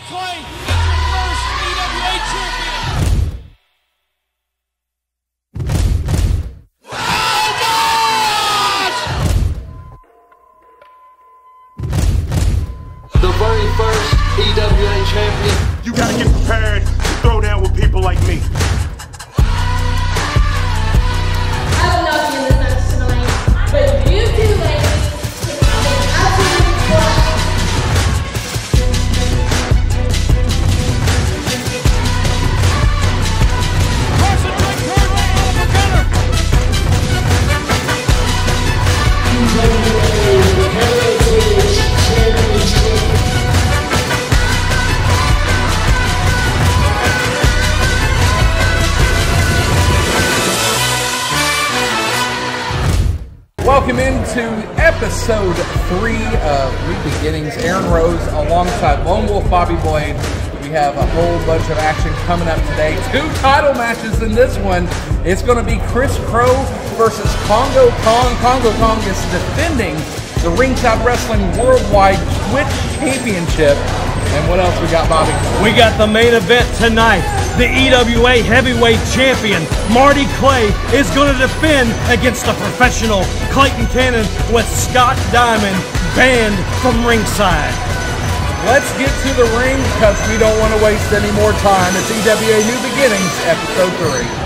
Clay is your first EWA champion. The very first EWA champion. You gotta get prepared to throw down with people like me. I don't know if you're the best tonight, but you two ladies did absolutely crush. Welcome into episode 3 of New Beginnings. Aaron Rose alongside Lone Wolf Bobby Blade. We have a whole bunch of action coming up today. 2 title matches in this one. It's going to be Chris Crow versus Congo Kong. Congo Kong is defending the Ringside Wrestling Worldwide Twitch Championship. And what else we got, Bobby? We got the main event tonight. The EWA Heavyweight Champion, Marty Clay, is going to defend against the professional Clayton Cannon with Scott Diamond banned from ringside. Let's get to the ring because we don't want to waste any more time. It's EWA New Beginnings, episode 3.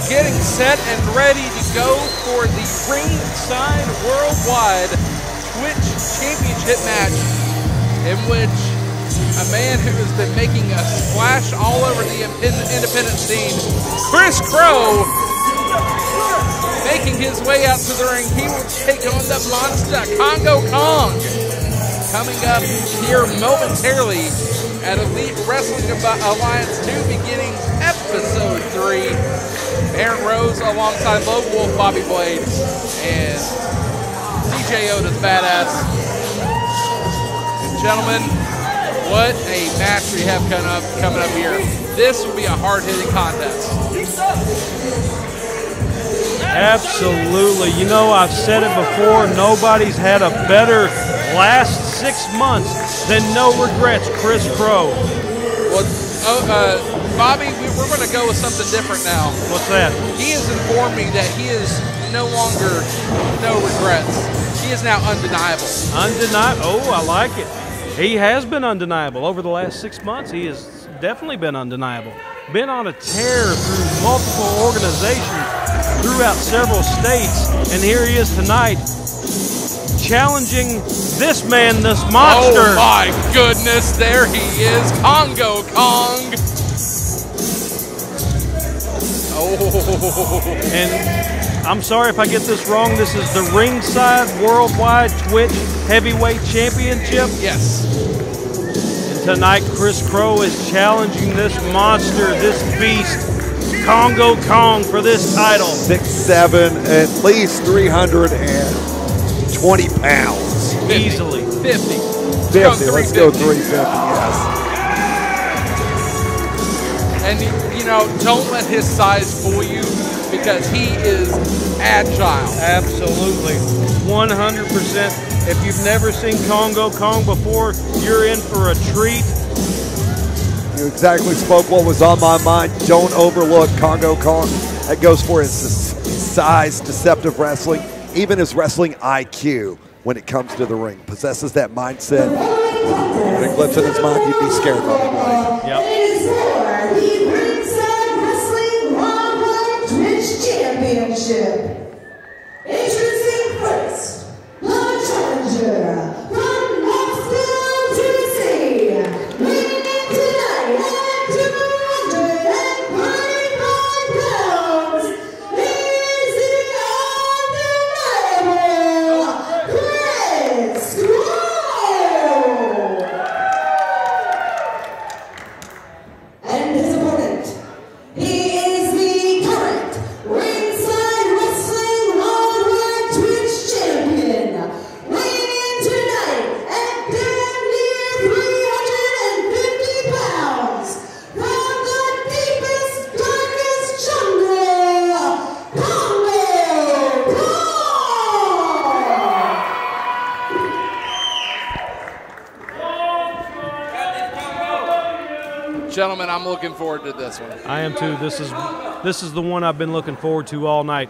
Getting set and ready to go for the Ringside Worldwide Twitch Championship match, in which a man who has been making a splash all over the independent scene, Chris Crow, making his way out to the ring. He will take on the monster Congo Kong. Coming up here momentarily at Elite Wrestling Alliance New Beginnings episode 3. Aaron Rose alongside Lone Wolf Bobby Blade and CJ Oda's Badass. And gentlemen, what a match we have coming up here. This will be a hard-hitting contest. Absolutely. You know, I've said it before, nobody's had a better last 6 months than No Regrets Chris Crow. Well, Bobby, we're going to go with something different now. What's that? He has informed me that he is no longer No Regrets. He is now undeniable. Undeniable? Oh, I like it. He has been undeniable. Over the last 6 months, he has definitely been undeniable. Been on a tear through multiple organizations throughout several states, and here he is tonight challenging this man, this monster. Oh my goodness, there he is, Congo Kong. Oh. And I'm sorry if I get this wrong, this is the Ringside Worldwide Twitch Heavyweight Championship? Yes. And tonight, Chris Crow is challenging this monster, this beast, Congo Kong, for this title. 6'7", at least 320 pounds. 50. Easily. 50. 50, let's go 350, yes. And, you know, don't let his size fool you because he is agile. Absolutely. 100%. If you've never seen Congo Kong before, you're in for a treat. You exactly spoke what was on my mind. Don't overlook Congo Kong. That goes for his size, deceptive wrestling, even his wrestling IQ when it comes to the ring. Possesses that mindset. When it glips in his mind, you'd be scared of him. Yep. Championship. Introducing first, the challenger from Knoxville, Tennessee, weighing in tonight at 245 pounds, is the undeniable Chris Crow. Gentlemen, I'm looking forward to this one. I am too. This is the one I've been looking forward to all night.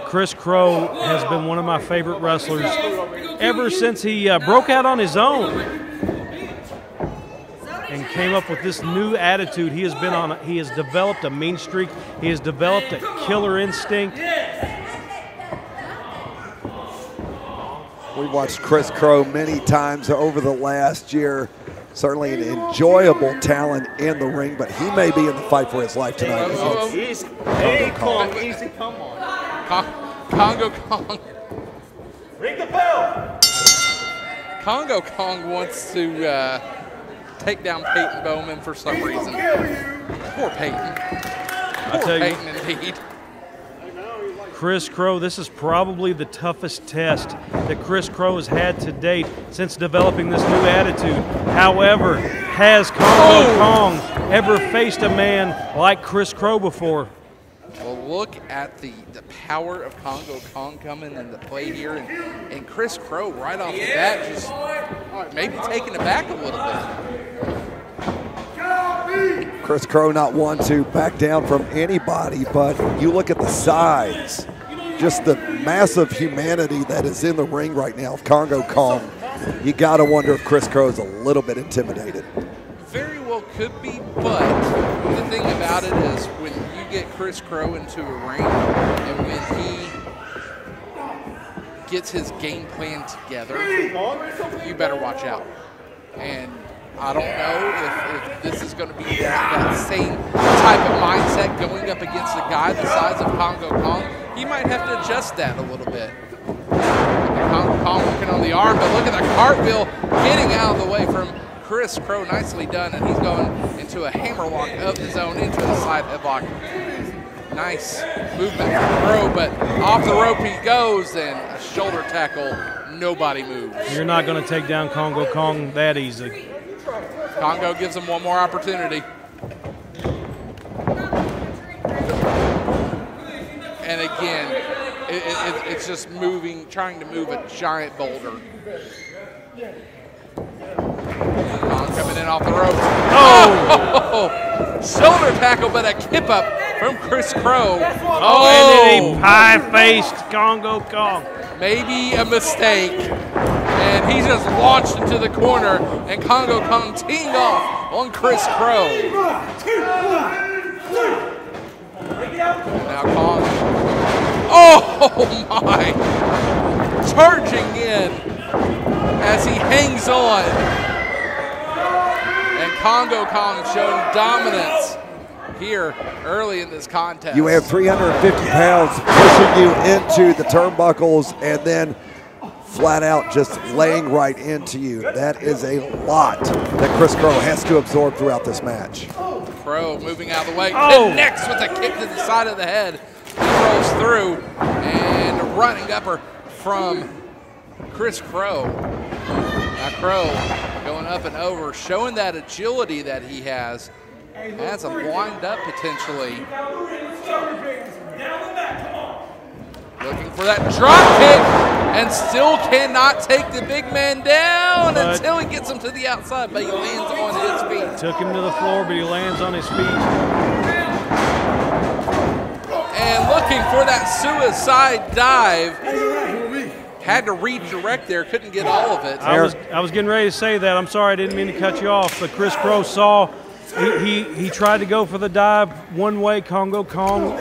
Chris Crow has been one of my favorite wrestlers ever since he broke out on his own and came up with this new attitude. He has developed a mean streak. He has developed a killer instinct. We watched Chris Crow many times over the last year. Certainly an enjoyable talent in the ring, but he may be in the fight for his life tonight. Easy. Hey, Kong. Easy, come on. Congo Kong. Ring the bell. Congo Kong wants to take down Peyton Bowman for some reason. Poor Peyton. Poor Peyton indeed. Chris Crow, this is probably the toughest test that Chris Crow has had to date since developing this new attitude. However, has Congo Kong ever faced a man like Chris Crow before? Well, look at the power of Congo Kong coming into play here, and Chris Crow right off the bat just maybe taken aback a little bit. Chris Crow not one to back down from anybody, but you look at the size, just the massive humanity that is in the ring right now of Congo Kong. You got to wonder if Chris Crow is a little bit intimidated. Very well could be, but the thing about it is when you get Chris Crow into a ring and when he gets his game plan together, you better watch out. And I don't know if this is going to be that same type of mindset going up against a guy the size of Congo Kong. He might have to adjust that a little bit. Congo Kong working on the arm, but look at the cartwheel getting out of the way from Chris Crow. Nicely done, and he's going into a hammerlock of his own into the side headlock. Nice movement from Crow, but off the rope he goes, and a shoulder tackle. Nobody moves. You're not going to take down Congo Kong that easy. Congo gives him one more opportunity. And again, it's just trying to move a giant boulder. Kong coming in off the ropes. Oh! Shoulder tackle, but a kip up from Chris Crow. Oh, and then he pie-faced Congo Kong. Maybe a mistake. And he just launched into the corner, and Congo Kong teamed off on Chris Crow. Now Kong. Oh my! Charging in as he hangs on. And Congo Kong showing dominance here early in this contest. You have 350 pounds pushing you into the turnbuckles and then flat out just laying right into you. That is a lot that Chris Crow has to absorb throughout this match. Crow moving out of the way, connects with a kick to the side of the head. He rolls through, and a running upper from Chris Crow. Now Crow going up and over, showing that agility that he has. Has him wind up potentially. Looking for that drop kick, and still cannot take the big man down until he gets him to the outside, but he lands on his feet. Took him to the floor, but he lands on his feet. And looking for that suicide dive. Had to redirect there, couldn't get all of it. I was getting ready to say that. I'm sorry, I didn't mean to cut you off, but Chris Crow saw. He tried to go for the dive one way. Congo Kong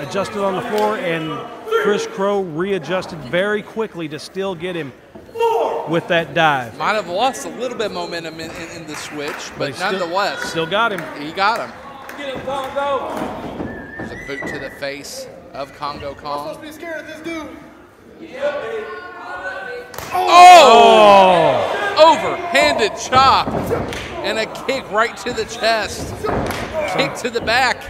adjusted on the floor, and Chris Crow readjusted very quickly to still get him with that dive. Might have lost a little bit of momentum in the switch, but nonetheless. Still got him. He got him. Get him, Congo. There's a boot to the face of Congo Kong. I'm supposed to be scared of this dude. Oh! Overhanded chop and a kick right to the chest. Kick to the back.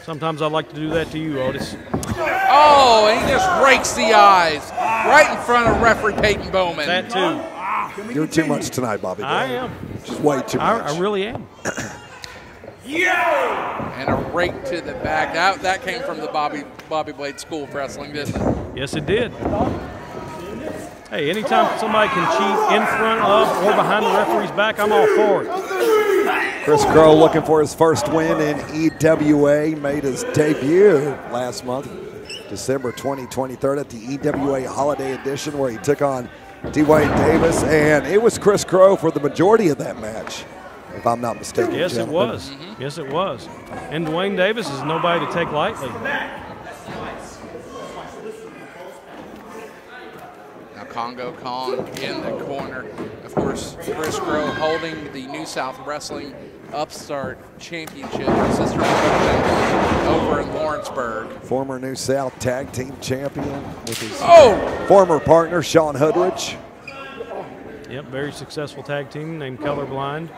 Sometimes I like to do that to you, Otis. Oh, and he just rakes the eyes right in front of referee Peyton Bowman. That too. You're too much tonight, Bobby. I am. Just way too much. I really am. And a rake to the back. That came from the Bobby Blade School of Wrestling, didn't it? Yes, it did. Hey, anytime somebody can cheat in front of or behind the referee's back, I'm all for it. Chris Crow looking for his first win in EWA. Made his debut last month, December 23rd at the EWA Holiday Edition, where he took on Dwayne Davis, and it was Chris Crow for the majority of that match, if I'm not mistaken. Yes, gentlemen. it was. Yes, it was. And Dwayne Davis is nobody to take lightly. Now Congo Kong in the corner. Of course, Chris Crow holding the New South Wrestling Upstart Championship, sister promotion over in Lawrenceburg. Former New South Tag Team Champion with his former partner, Sean Hudridge. Yep, very successful tag team named Colorblind.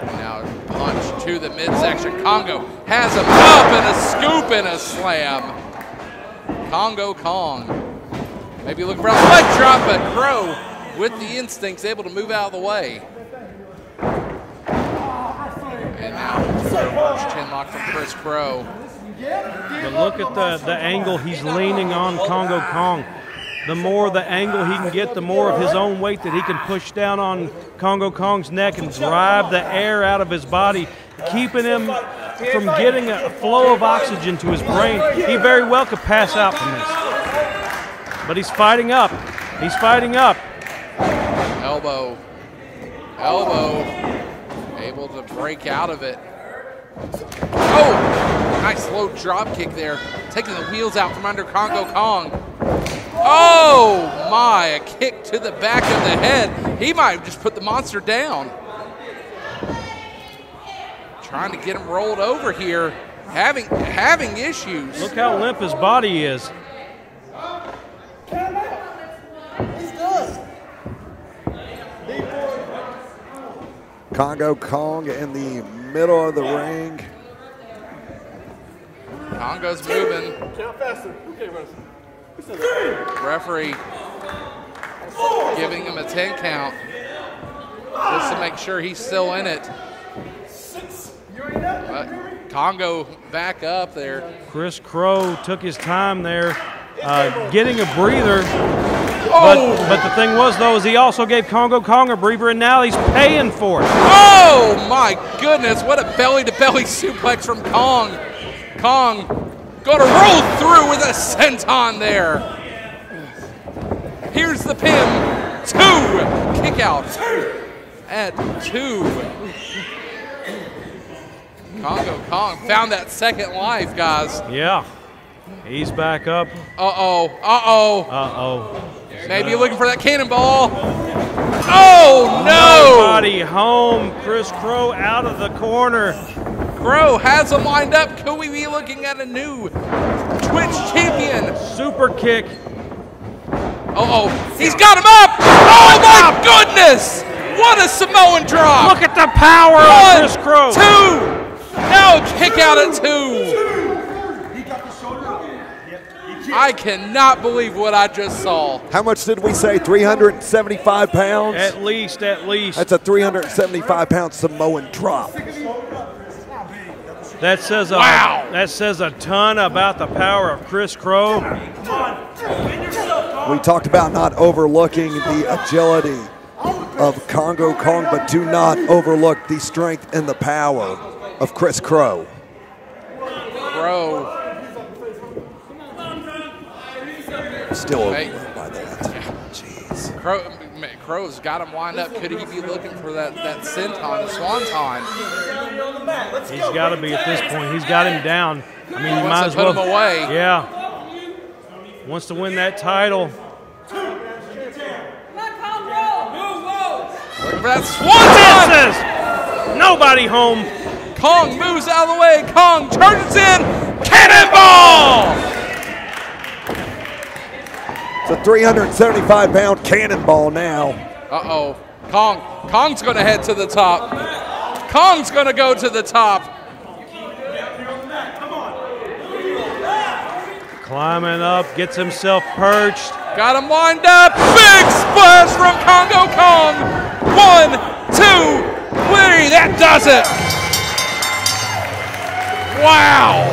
Now punch to the midsection. Congo has him up and a scoop and a slam. Congo Kong. Maybe looking for a leg drop, but Crow with the instincts able to move out of the way. And now reverse chin lock from Chris Crow. But look at the angle he's leaning on Congo Kong. The more the angle he can get, the more of his own weight that he can push down on Congo Kong's neck and drive the air out of his body, keeping him from getting a flow of oxygen to his brain. He very well could pass out from this. But he's fighting up. He's fighting up. Elbow. Elbow. Able to break out of it. Oh! Nice low drop kick there. Taking the wheels out from under Congo Kong. Oh my, a kick to the back of the head. He might have just put the monster down. Trying to get him rolled over here. Having issues. Look how limp his body is. Congo Kong in the middle of the ring. Congo's moving. Count faster. Okay, Russ. Referee giving him a 10 count just to make sure he's still in it. But Congo back up there. Chris Crow took his time there, getting a breather. But the thing was, though, is he also gave Congo Kong a breather, and now he's paying for it. Oh, my goodness. What a belly-to-belly suplex from Kong. Kong going to roll through with a senton there. Here's the pin. 2. Kick out at 2. Congo Kong found that second life, guys. Yeah. He's back up. Uh-oh. Uh-oh. Uh-oh. Maybe you're looking for that cannonball. Oh, no! Nobody home. Chris Crow out of the corner. Crow has him lined up. Could we be looking at a new Twitch champion? Super kick. Uh-oh. He's got him up! Oh, my goodness! What a Samoan drop! Look at the power of Chris Crow. 2! Now kick out at 2. I cannot believe what I just saw. How much did we say? 375 pounds? At least. That's a 375-pound Samoan drop. That says wow. That says a ton about the power of Chris Crow. We talked about not overlooking the agility of Congo Kong, but do not overlook the strength and the power of Chris Crow. Crow. Still overwhelmed by that. Jeez. Crow's got him lined up. Could he be looking for that senton, the swanton? He's got to be at this point. He's got him down. I mean, you might as well put him away. Yeah. Wants to win that title. Looking for that swanton! Nobody home. Kong moves out of the way. Kong charges in. Cannonball! It's a 375-pound cannonball now. Uh-oh. Kong's going to head to the top. Kong's going to go to the top. Climbing up, gets himself perched. Got him lined up. Big splash from Congo Kong. 1, 2, 3. That does it. Wow.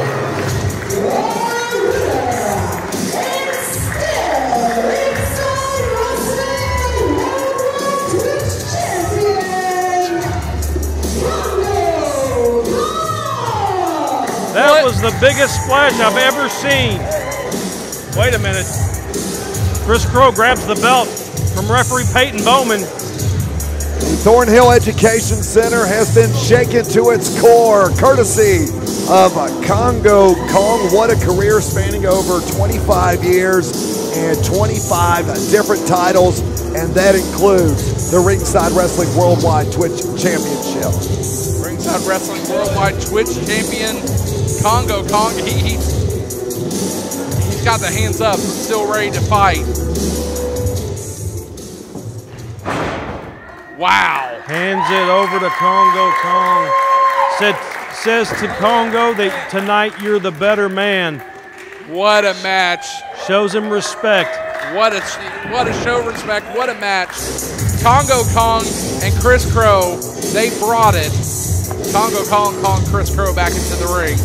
the biggest splash I've ever seen. Wait a minute. Chris Crow grabs the belt from referee Peyton Bowman. The Thornhill Education Center has been shaken to its core, courtesy of Congo Kong. What a career spanning over 25 years and 25 different titles, and that includes the Ringside Wrestling Worldwide Twitch Championship. Ringside Wrestling Worldwide Twitch Champion, Congo Kong. He's got the hands up, still ready to fight. Wow. Hands it over to Congo Kong. Says to Congo that tonight you're the better man. What a match. Shows him respect. What a show of respect. What a match. Congo Kong and Chris Crow, they brought it. Congo Kong calling Chris Crow back into the ring.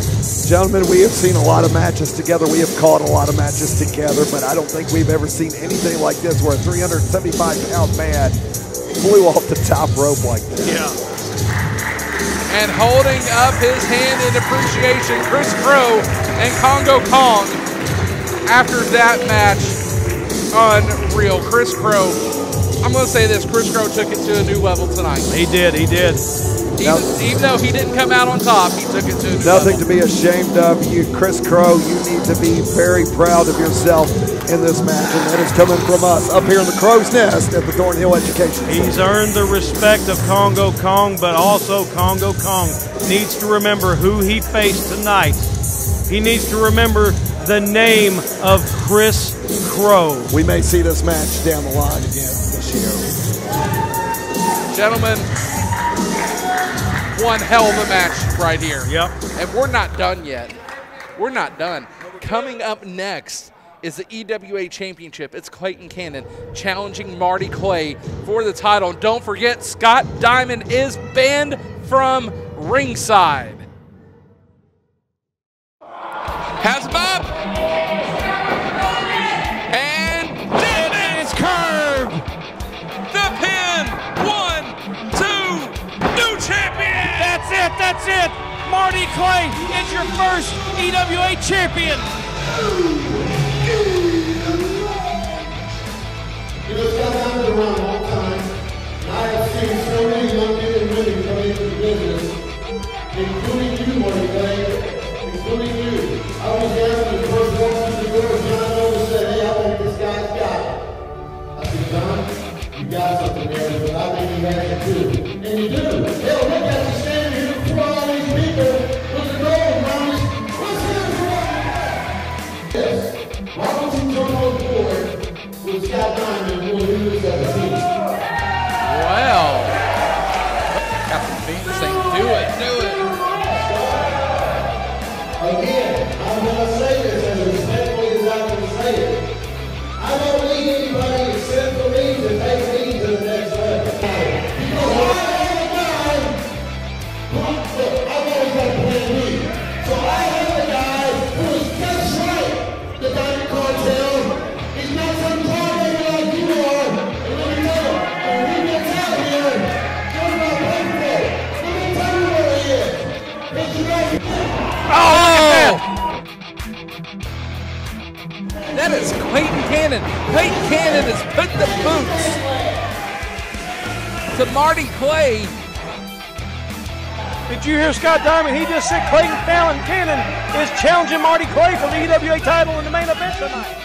Gentlemen, we have seen a lot of matches together. We have caught a lot of matches together, but I don't think we've ever seen anything like this where a 375-pound man flew off the top rope like that. Yeah. And holding up his hand in appreciation, Chris Crow and Congo Kong. After that match, unreal. Chris Crow, I'm going to say this, Chris Crow took it to a new level tonight. He did. Even though he didn't come out on top, he took it to a new Nothing level. to be ashamed of. You, Chris Crow, you need to be very proud of yourself in this match, and that is coming from us up here in the Crow's Nest at the Thornhill Education Center. He's earned the respect of Congo Kong, but also Congo Kong needs to remember who he faced tonight. He needs to remember the name of Chris Crow. We may see this match down the line again this year. Gentlemen, one hell of a match right here. Yep. And we're not done yet. We're not done. Coming up next is the EWA Championship. It's Clayton Cannon challenging Marty Clay for the title. And don't forget, Scott Diamond is banned from ringside. Has him up. And it's curved. The pin. 1, 2, new champion. That's it. Marty Clay is your first EWA champion. You know, Scott Diamond been around a long time. I have seen so many young men and women come into the business, including you, Marty Clay, including you. I was there when the first walked through the door, John Owen said, "Hey, I think this guy's got it." I said, "John, you got something there, but I think you have it too." And you do. Hell, look at you standing here before all these people with the gold around us. What's here for us? Yes. Why don't you jump on board with Scott Diamond and we'll do this as a team? Well, Captain Venus saying, do it. Again, I'm going to say this as respectfully as I can say it. I don't need anybody except for me to take me to the next level. Because I have a guy, look, I've always got to plan me. So I have a guy who is just like the Diamond Cartel. He's not some target like you are. And let me tell you, when he gets out here, you're not painful. Let me tell you what he is. It's right. That is Clayton Cannon. Clayton Cannon has put the boots to Marty Clay. Did you hear Scott Diamond? He just said Clayton Cannon is challenging Marty Clay for the EWA title in the main event tonight.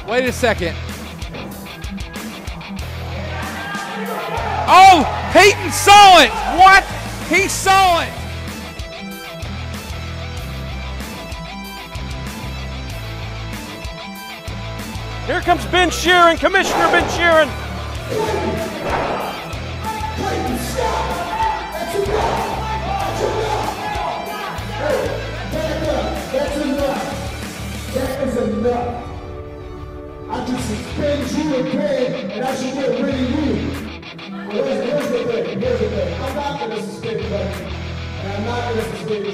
Wait a second. Oh, Peyton saw it. What? He saw it. Here comes Ben Sheeran, Commissioner Ben Sheeran. That's enough. That is enough. I can suspend you in pain, and I should get rid of you. Here's the thing. I'm not going to suspend you, and I'm not going to suspend you.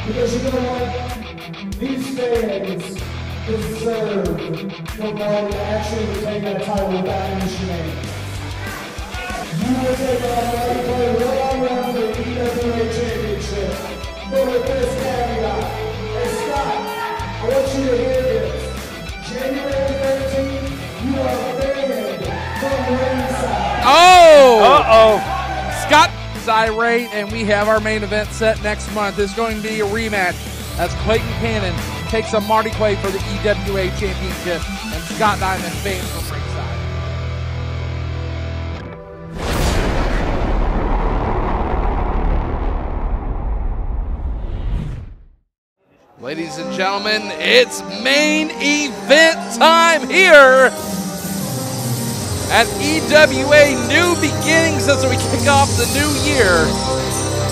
Because you know what? These fans deserve for Marty to actually retain that title without any shenanigans. You will take on Marty Clay right around the EWA Championship. But with this caveat, hey Scott, I want you to hear this. January 13th, you are banned from ringside. Oh! Scott is irate, and we have our main event set next month. It's going to be a rematch as Clayton Cannon takes on Marty Clay for the EWA Championship, and Scott Diamond banned from ringside. Ladies and gentlemen, it's main event time here at EWA New Beginnings as we kick off the new year.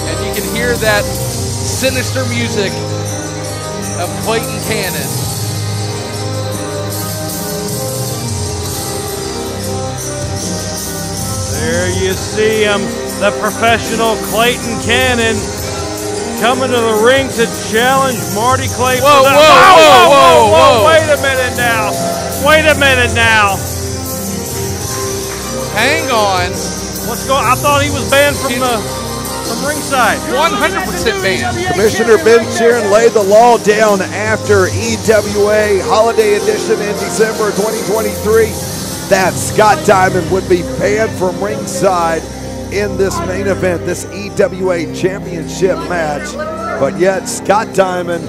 And you can hear that sinister music of Clayton Cannon. There you see him, the professional Clayton Cannon, coming to the ring to challenge Marty Clay. Whoa. Wait a minute now. Hang on. What's going on? I thought he was banned from ringside. 100% banned. Commissioner Ben Sheeran laid the law down after EWA Holiday Edition in December 2023 that Scott Diamond would be banned from ringside in this main event, this EWA Championship match. But yet Scott Diamond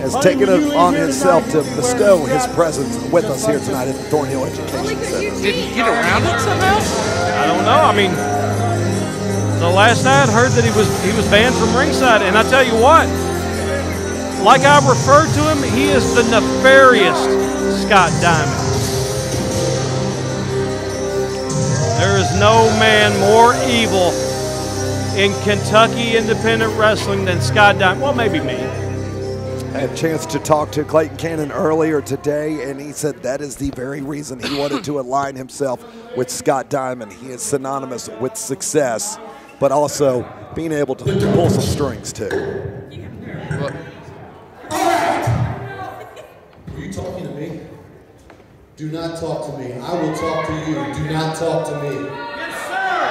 has taken it on himself to bestow his presence with us here tonight at the Thornhill Education Center. Did he get around it somehow? I don't know. I mean, the last I had heard that he was banned from ringside, and I tell you what, like I referred to him, he is the nefarious Scott Diamond. There is no man more evil in Kentucky independent wrestling than Scott Diamond. Well, maybe me. I had a chance to talk to Clayton Cannon earlier today, and he said that is the very reason he wanted to align himself with Scott Diamond. He is synonymous with success, but also being able to pull some strings too. Are you talking to me? Do not talk to me. I will talk to you. Do not talk to me. Yes, sir.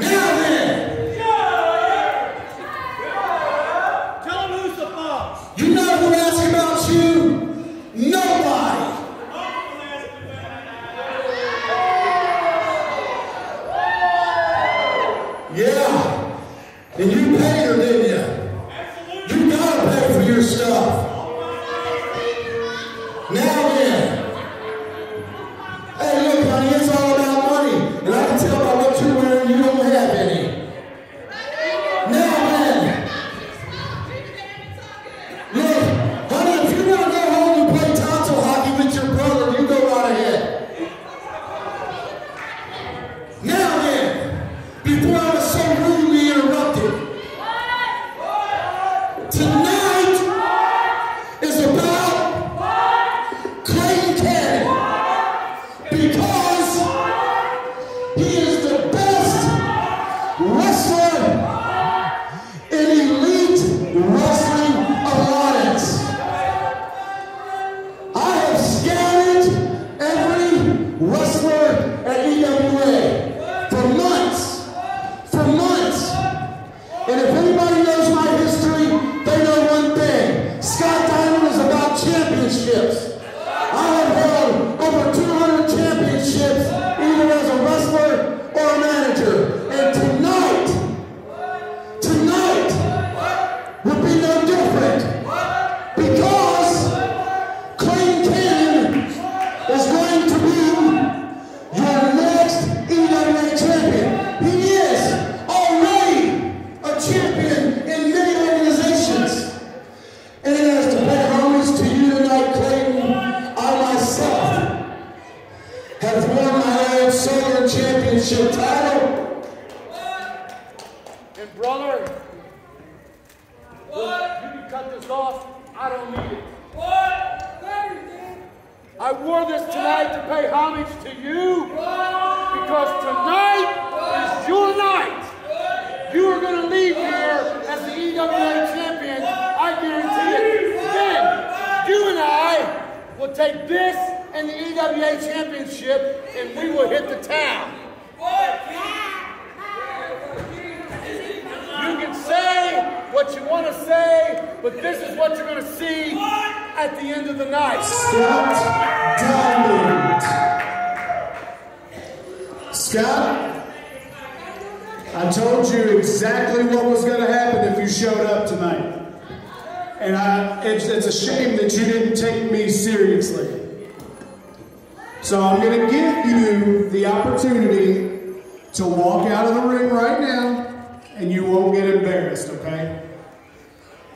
Now then, Tell him who's the boss. you know who asked about you? Nobody. Yeah. And you paid her, didn't you? You gotta pay for your stuff. Now then, Southern Championship title. And brother, you can cut this off. I don't need it. I wore this tonight to pay homage to you because tonight is your night. You are going to leave here as the EWA champion. I guarantee it. Then you and I will take this and the EWA championship and we will hit the town. You can say what you want to say, but this is what you're going to see at the end of the night. Scott Diamond. Scott, I told you exactly what was going to happen if you showed up tonight. And it's a shame that you didn't take me seriously. So I'm going to give you the opportunity to walk out of the ring right now, and you won't get embarrassed, okay?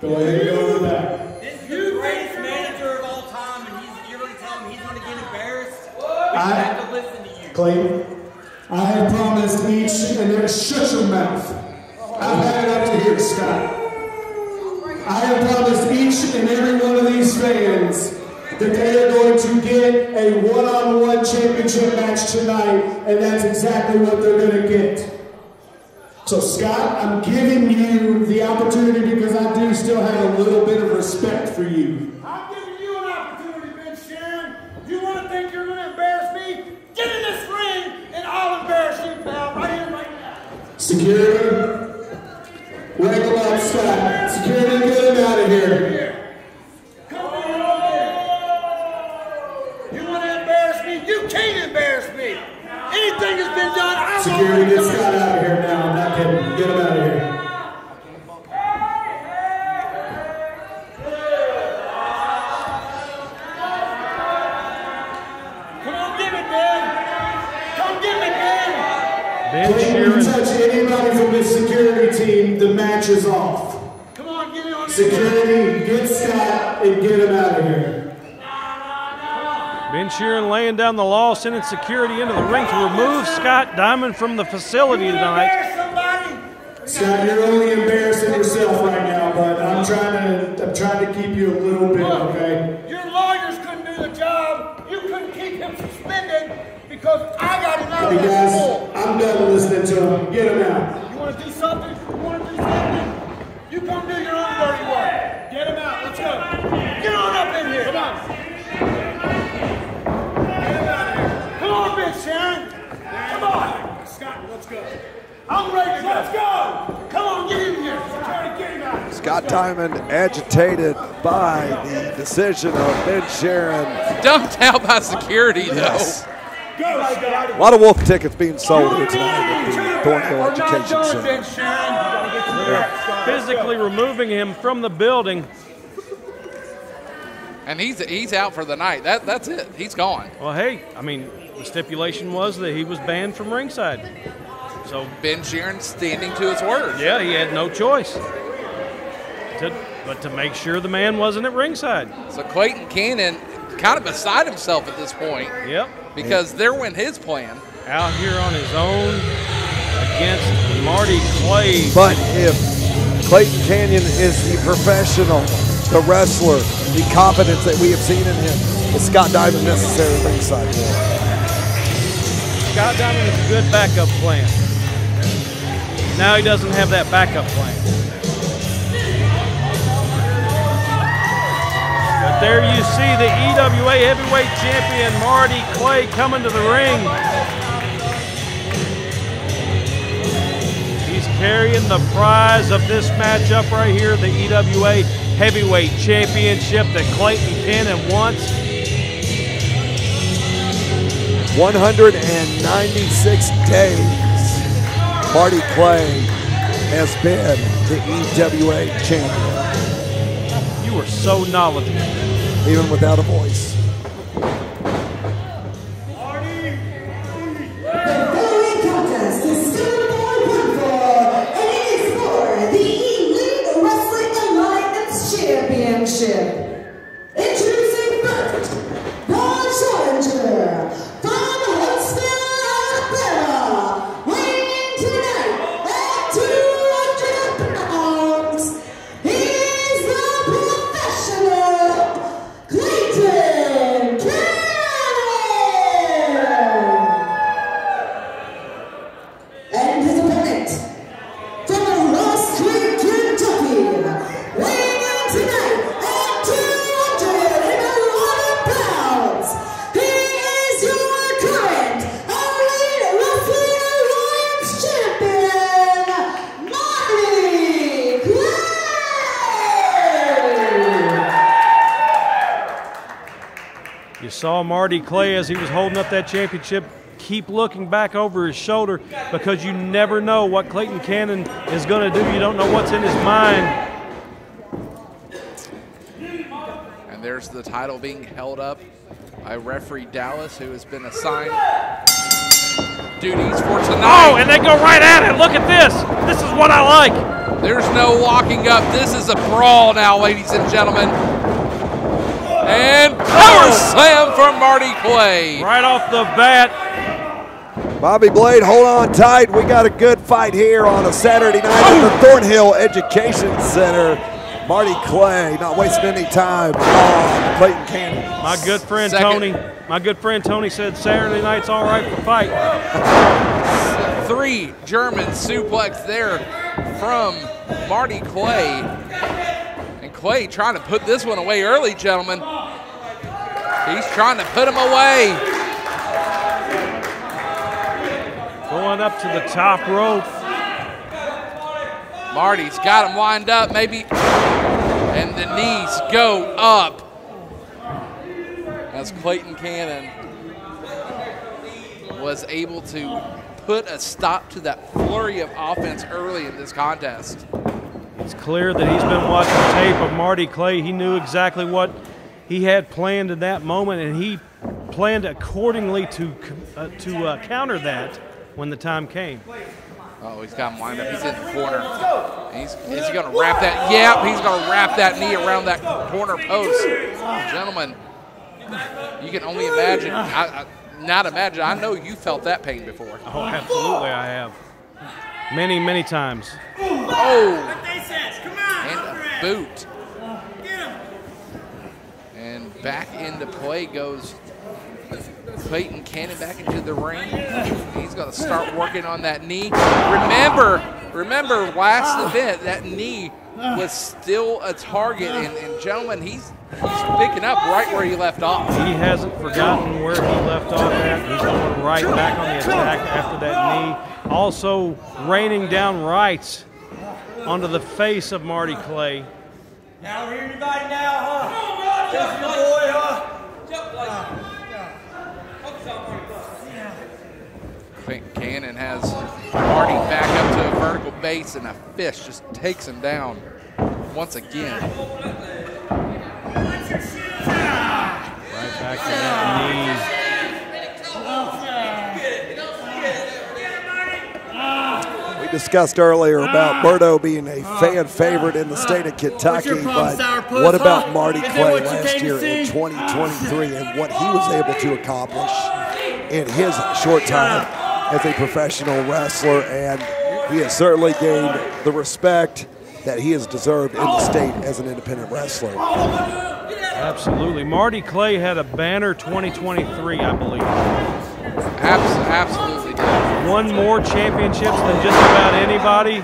Go ahead and go to the back. This is the greatest manager of all time, and you're going to tell him he's going to get embarrassed? We I have to listen to you. Clayton, I had promised each and every shut your mouth. I've had it up to here, Scott. I have promised each and every one of these fans that they are going to get a one-on-one championship match tonight, and that's exactly what they're going to get. So, Scott, I'm giving you the opportunity because I do still have a little bit of respect for you. I'm giving you an opportunity, Ben Sharon. You want to think you're going to embarrass me? Get in this ring, and I'll embarrass you, pal, right here, right now. Security, wake him up, Scott. Security, get him out of here. Come on. You want to embarrass me? You can't embarrass me. Anything has been done, I won't. Security, get Scott out of here now. I'm not kidding. Get him out of here. Come on, give it, Ben. Come give it, Ben. If you touch anybody from this security team, the match is off. Come on, get it on. Security, get Scott and get him out of here. Ben Sheeran laying down the law, sending security into the ring to remove Scott Diamond from the facility tonight. Scott, you're only embarrassing yourself right now, but I'm trying to keep you a little bit, okay? Your lawyers couldn't do the job. You couldn't keep him suspended because I got him out Hey of the guys, school. I'm done listening to him. Get him out. You want to do something? You want to do something? You come do your own dirty work. Get him out. Let's go. Get on up in here. Come on. Come on, Ben Sharon. Come on. Scott, let's go. I'm ready to go. Let's go. Come on, get in here. Security, get him out. Scott Diamond agitated by the decision of Ben Sharon. Dumped out by security, Yes. though. A lot of Wolf tickets being sold here tonight at the Thornhill Education Center. They're physically removing him from the building. And he's out for the night. That's it. He's gone. Well, hey, I mean, the stipulation was that he was banned from ringside. So Ben Sheeran standing to his word. Yeah, he had no choice but to make sure the man wasn't at ringside. So Clayton Cannon kind of beside himself at this point. Yep. Because there went his plan. Out here on his own against Marty Clay. But if Clayton Canyon is the professional, the wrestler, the confidence that we have seen in him, is Scott Diamond necessary at ringside? Scott Diamond is a good backup plan. Now he doesn't have that backup plan. But there you see the EWA Heavyweight Champion Marty Clay coming to the ring. He's carrying the prize of this matchup right here, the EWA Heavyweight Championship that Clayton Cannon wants. 196 days, Marty Clay has been the EWA champion. You are so knowledgeable. Even without a voice. The following contest is still more for, and it is for the Elite Wrestling Alliance Championship. Introducing first, the challenger from Huntsville, saw Marty Clay as he was holding up that championship keep looking back over his shoulder, because you never know what Clayton Cannon is going to do. You don't know what's in his mind. And there's the title being held up by referee Dallas, who has been assigned duties for tonight. Oh, and they go right at it. Look at this. This is what I like. There's no locking up. This is a brawl now, ladies and gentlemen. And power slam from Marty Clay. Right off the bat. Bobby Blade, hold on tight. We got a good fight here on a Saturday night at the Thornhill Education Center. Marty Clay not wasting any time on Clayton Cannon. My good friend Tony said Saturday night's all right for fight. 3 German suplex there from Marty Clay. And Clay trying to put this one away early, gentlemen. He's trying to put him away. Going up to the top rope. Marty's got him lined up, maybe. And the knees go up as Clayton Cannon was able to put a stop to that flurry of offense early in this contest. It's clear that he's been watching tape of Marty Clay. He knew exactly what he had planned in that moment, and he planned accordingly to counter that when the time came. Oh, he's got him lined up. He's in the corner. Is he going to wrap that? Yep, he's going to wrap that knee around that corner post. Gentlemen, you can only imagine. Not imagine. I know you felt that pain before. Oh, absolutely I have. Many, many times. Oh, and a boot. And back into play goes Clayton Cannon back into the ring. He's going to start working on that knee. Remember last event, that knee was still a target. And gentlemen, he's picking up right where he left off. He hasn't forgotten where he left off at. He's going right back on the attack after that knee. Also raining down rights onto the face of Marty Clay. Now we're anybody now, huh? This is your boy, huh? Clayton Cannon has Marty back up to a vertical base, and a fist just takes him down once again. Right back to that knee. We discussed earlier about Berto being a fan favorite in the state of Kentucky, but what about Marty Clay last year in 2023 and what he was able to accomplish in his short time as a professional wrestler? And he has certainly gained the respect that he has deserved in the state as an independent wrestler. Absolutely. Marty Clay had a banner 2023, I believe. Absolutely did. Won more championships than just about anybody.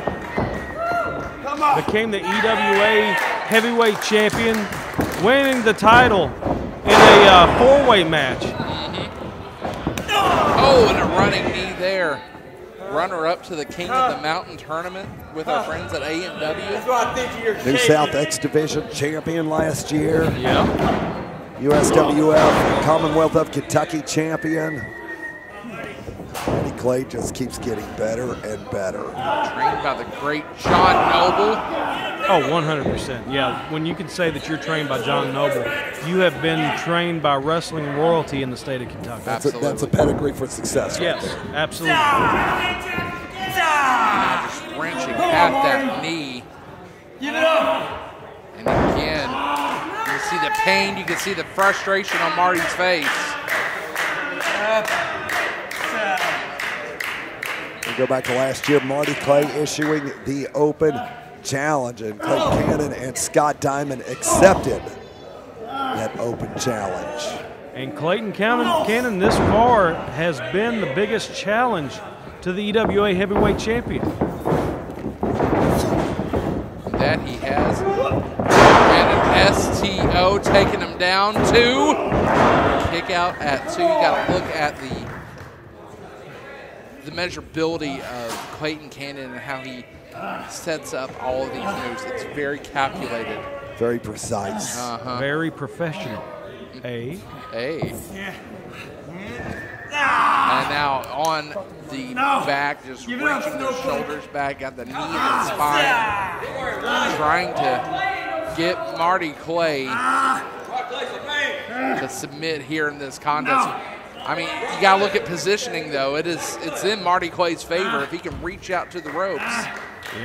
Became the EWA heavyweight champion, winning the title in a four-way match. Oh, and a running knee there. Runner-up to the King of the Mountain tournament with our friends at A&W. New South X Division champion last year. Yeah. USWF Commonwealth of Kentucky champion. Marty Clay just keeps getting better and better. Trained by the great John Noble. Oh, 100%. Yeah, when you can say that you're trained by John Noble, you have been trained by wrestling royalty in the state of Kentucky. That's a pedigree for success. Right? Yes, absolutely. Now just wrenching at that knee. Give it up. And again, you can see the pain, you can see the frustration on Marty's face. We go back to last year, Marty Clay issuing the open challenge, and Clayton Cannon and Scott Diamond accepted that open challenge. And Clayton Cannon this far has been the biggest challenge to the EWA heavyweight champion. That he has. And an STO taking him down. 2. Kick out at 2. You got to look at the measurability of Clayton Cannon and how he sets up all of these moves. It's very calculated. Very precise. Very professional. A. And now on the back, just reaching the shoulders back, got the knee in the spine, trying to get Marty Clay to submit here in this contest. I mean, you got to look at positioning, though. It's in Marty Clay's favor. If he can reach out to the ropes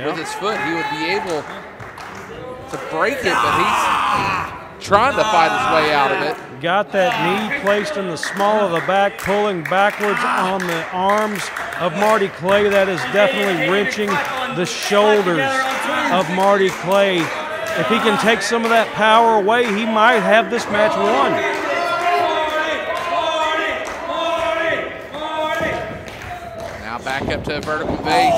with his foot, he would be able to break it, but he's trying to fight his way out of it. Got that knee placed in the small of the back, pulling backwards on the arms of Marty Clay. That is definitely wrenching the shoulders of Marty Clay. If he can take some of that power away, he might have this match won. Now back up to a vertical base,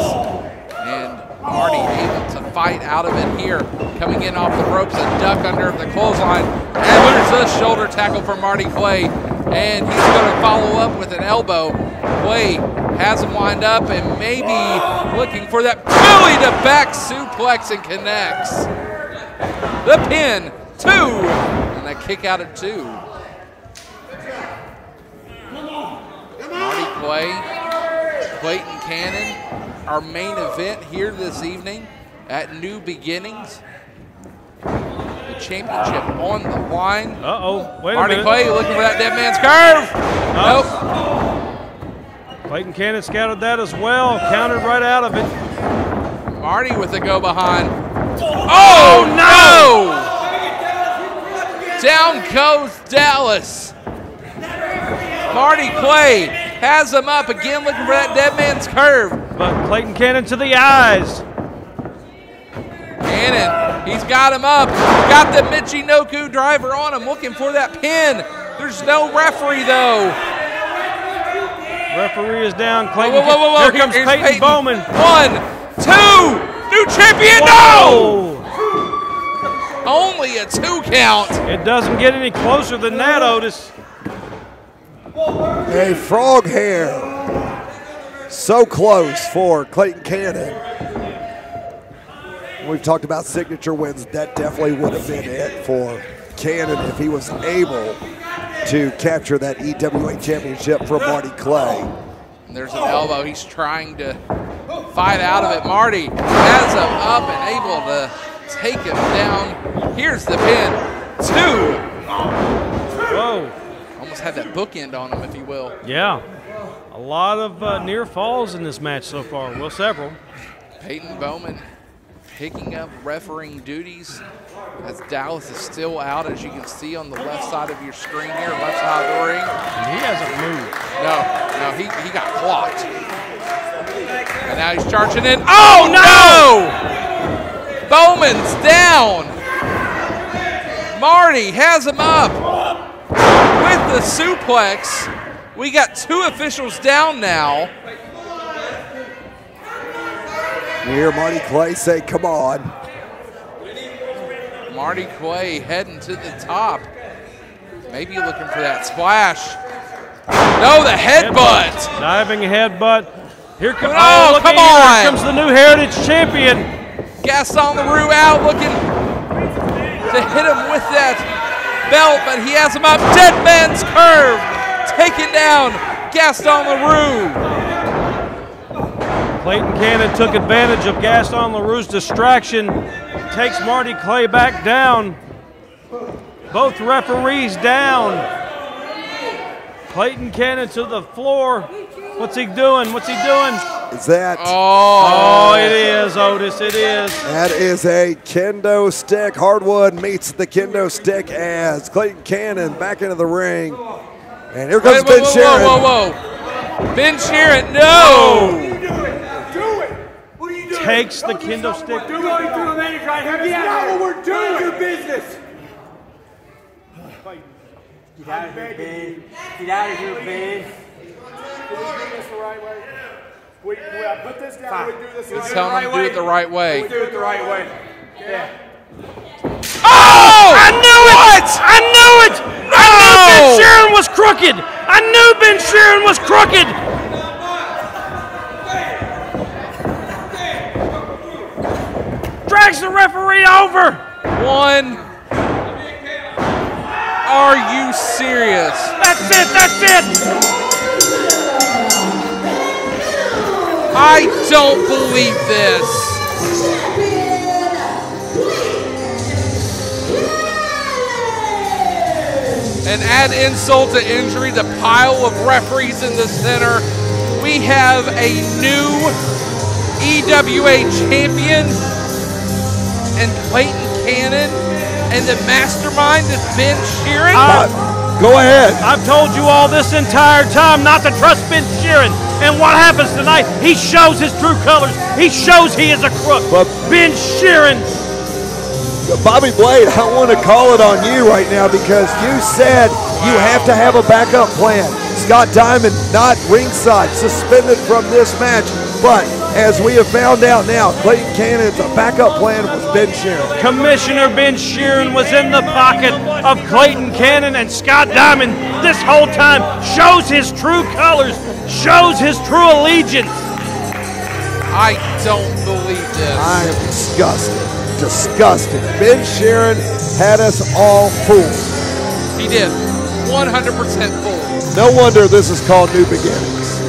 and Marty able to fight out of it here. Coming in off the ropes, a duck under the clothesline. And there's a shoulder tackle for Marty Clay, and he's going to follow up with an elbow. Clay has him wind up and maybe looking for that belly to back suplex and connects. The pin, 2, and a kick out at 2. Marty Clay, Clayton Cannon, our main event here this evening at New Beginnings. The championship on the line. Uh-oh, wait a Marty minute. Clay looking for that dead man's curve. Nope. Clayton Cannon scouted that as well, countered right out of it. Marty with the go behind. Oh, no! Down goes Dallas. Marty Clay has him up again, looking for that dead man's curve. But Clayton Cannon to the eyes. Cannon, he's got him up. Got the Michinoku driver on him, looking for that pin. There's no referee, though. Referee is down. Clayton. Whoa. Here comes Peyton Bowman. 1, 2. New champion, no! Only a 2 count. It doesn't get any closer than that, Otis. A frog hair. So close for Clayton Cannon. We've talked about signature wins. That definitely would have been it for Cannon if he was able to capture that EWA championship from Marty Clay. And there's an elbow. He's trying to fight out of it. Marty has him up and able to take him down. Here's the pin. 2. Whoa. Almost had that bookend on him, if you will. Yeah. A lot of near falls in this match so far. Well, several. Peyton Bowman picking up refereeing duties as Dallas is still out, as you can see on the left side of your screen here, left side of the ring. And he hasn't moved. No, he got clocked. And now he's charging in. Oh, no! Bowman's down. Marty has him up with the suplex. We got 2 officials down now. You hear Marty Clay say, come on. Marty Clay heading to the top. Maybe looking for that splash. No, the headbutt. Diving headbutt. Here comes, come on. Here comes the new Heritage Champion. Gaston LaRue out, looking to hit him with that belt, but he has him up. Dead man's curve. Taken down Gaston LaRue. Clayton Cannon took advantage of Gaston LaRue's distraction. Takes Marty Clay back down. Both referees down. Clayton Cannon to the floor. What's he doing? What's he doing? Is that? Oh, it is, Otis. It is. That is a kendo stick. Hardwood meets the kendo stick as Clayton Cannon back into the ring. And here comes Ben Sharon. Whoa. Ben Sharon, no! Takes the kendo stick. You're going through the manager right here. That's not what we're doing. Your business. Get out of here, Ben. Get out of here, Ben. Can we do this the right way? We put this down. We do this the right way. Tell him to do it the right way. We do it the right way. Yeah. Oh! I knew it! I knew it! I knew Ben Sharon was crooked! I knew Ben Sharon was crooked! Drags the referee over! 1. Are you serious? That's it, that's it! I don't believe this. And add insult to injury, the pile of referees in the center. We have a new EWA champion and Clayton Cannon, and the mastermind is Ben Sheeran. Go ahead. I've told you all this entire time not to trust Ben Sheeran. And what happens tonight? He shows his true colors. He shows he is a crook. Ben Sheeran. Bobby Blade, I want to call it on you right now because you said you have to have a backup plan. Scott Diamond not ringside, suspended from this match. But as we have found out now, Clayton Cannon's backup plan was Ben Sheeran. Commissioner Ben Sheeran was in the pocket of Clayton Cannon, and Scott Diamond this whole time shows his true colors, shows his true allegiance. I don't believe this. I am disgusted. Disgusted. Ben Sheeran had us all fooled. He did. 100% fooled. No wonder this is called New Beginnings.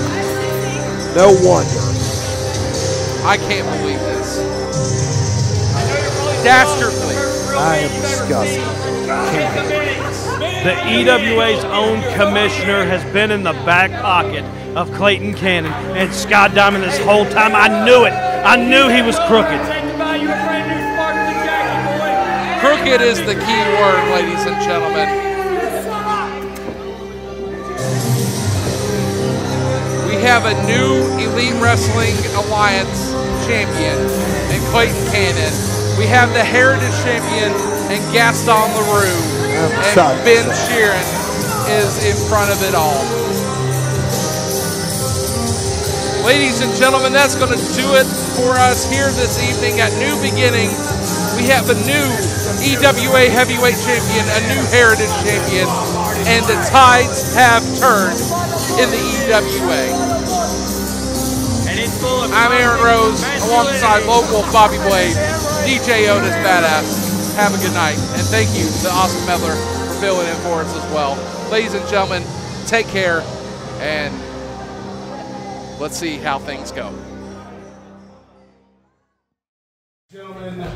No wonder. I can't believe this. Dastardly. I am disgusted. The EWA's own commissioner has been in the back pocket of Clayton Cannon and Scott Diamond this whole time. I knew it. I knew he was crooked. Crooked is the key word, ladies and gentlemen. We have a new Elite Wrestling Alliance champion in Clayton Cannon. We have the Heritage champion and Gaston LaRue. And Ben Sheeran is in front of it all. Ladies and gentlemen, that's going to do it for us here this evening at New Beginnings. We have a new EWA Heavyweight Champion, a new Heritage Champion, and the tides have turned in the EWA. I'm Aaron Rose, alongside local Bobby Blade, DJ Otis Badass. Have a good night, and thank you to Austin Medler for filling in for us as well. Ladies and gentlemen, take care, and let's see how things go. Gentlemen,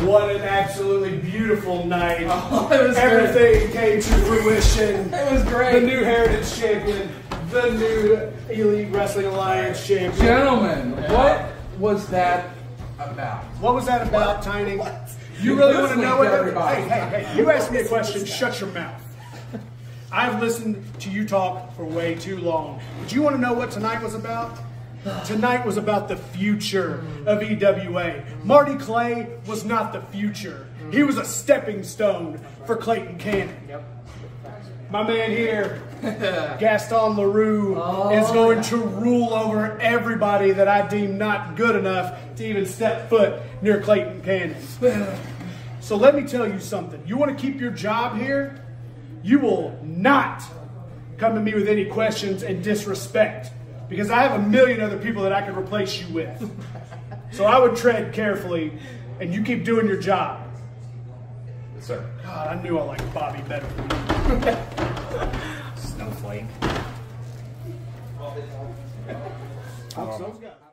what an absolutely beautiful night. Oh, it was Everything came to fruition. It was great. The new Heritage Champion, the new Elite Wrestling Alliance Champion. Gentlemen, what was that about? What was that about, Tiny? You really want to know what that... Hey, you asked me a question, shut your mouth. I've listened to you talk for way too long. But you want to know what tonight was about? Tonight was about the future of EWA. Marty Clay was not the future. He was a stepping stone for Clayton Cannon. My man here, Gaston LaRue, is going to rule over everybody that I deem not good enough to even step foot near Clayton Cannon. So let me tell you something. You want to keep your job here? You will not come to me with any questions and disrespect, because I have a million other people that I could replace you with. So I would tread carefully, and you keep doing your job. Yes, sir. God, I knew I liked Bobby better than you. Snowflake. Those guys.